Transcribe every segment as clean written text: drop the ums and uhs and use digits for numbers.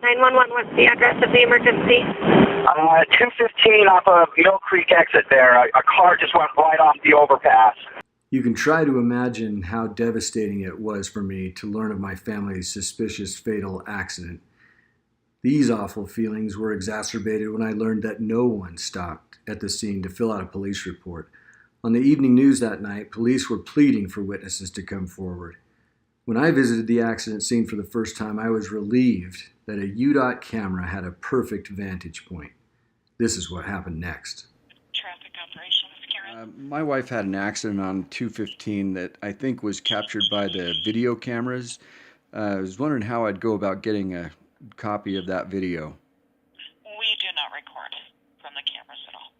911, what's the address of the emergency? 215 off of Mill Creek exit there. A car just went right off the overpass. You can try to imagine how devastating it was for me to learn of my family's suspicious fatal accident. These awful feelings were exacerbated when I learned that no one stopped at the scene to fill out a police report. On the evening news that night, police were pleading for witnesses to come forward. When I visited the accident scene for the first time, I was relieved that a U.D.O.T. camera had a perfect vantage point. This is what happened next. Traffic operations, Karen. My wife had an accident on 215 that I think was captured by the video cameras. I was wondering how I'd go about getting a copy of that video. We do not record from the cameras at all.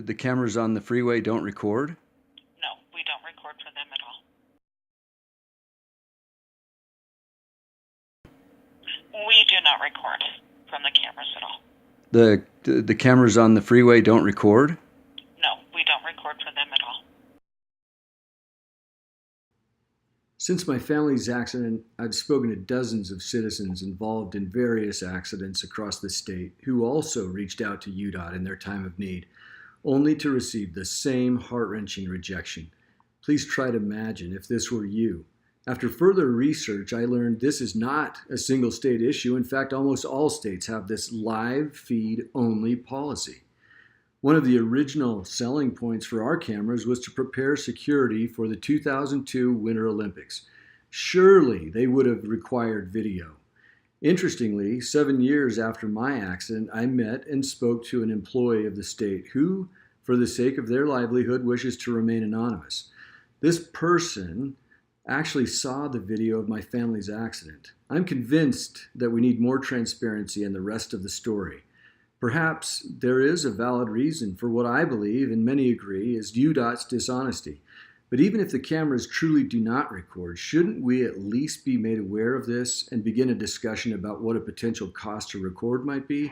The cameras on the freeway don't record? No, we don't record for them at all. We do not record from the cameras at all. The cameras on the freeway don't record? No, we don't record for them at all. Since my family's accident, I've spoken to dozens of citizens involved in various accidents across the state who also reached out to U.D.O.T. in their time of need, only to receive the same heart-wrenching rejection. Please try to imagine if this were you. After further research, I learned this is not a single state issue. In fact, almost all states have this live feed only policy. One of the original selling points for our cameras was to prepare security for the 2002 Winter Olympics. Surely they would have required video. Interestingly, 7 years after my accident, I met and spoke to an employee of the state who, for the sake of their livelihood, wishes to remain anonymous. This person actually saw the video of my family's accident. I'm convinced that we need more transparency in the rest of the story. Perhaps there is a valid reason for what I believe, and many agree, is U.D.O.T.'s dishonesty. But even if the cameras truly do not record, shouldn't we at least be made aware of this and begin a discussion about what a potential cost to record might be?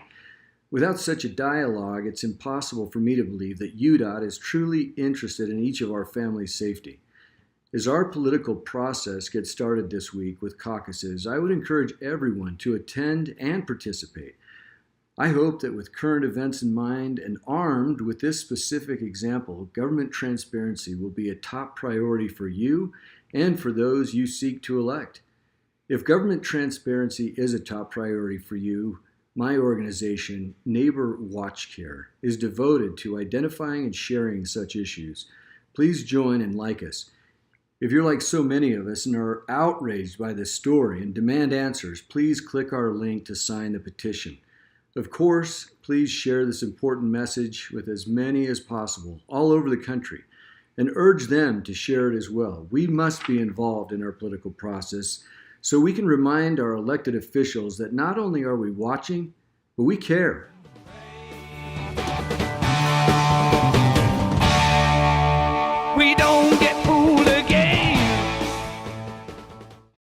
Without such a dialogue, it's impossible for me to believe that U.D.O.T. is truly interested in each of our family's safety. As our political process gets started this week with caucuses, I would encourage everyone to attend and participate. I hope that with current events in mind and armed with this specific example, government transparency will be a top priority for you and for those you seek to elect. If government transparency is a top priority for you, my organization, Neighbor Watch Care, is devoted to identifying and sharing such issues. Please join and like us. If you're like so many of us and are outraged by this story and demand answers, please click our link to sign the petition. Of course, please share this important message with as many as possible all over the country and urge them to share it as well. We must be involved in our political process so we can remind our elected officials that not only are we watching, but we care.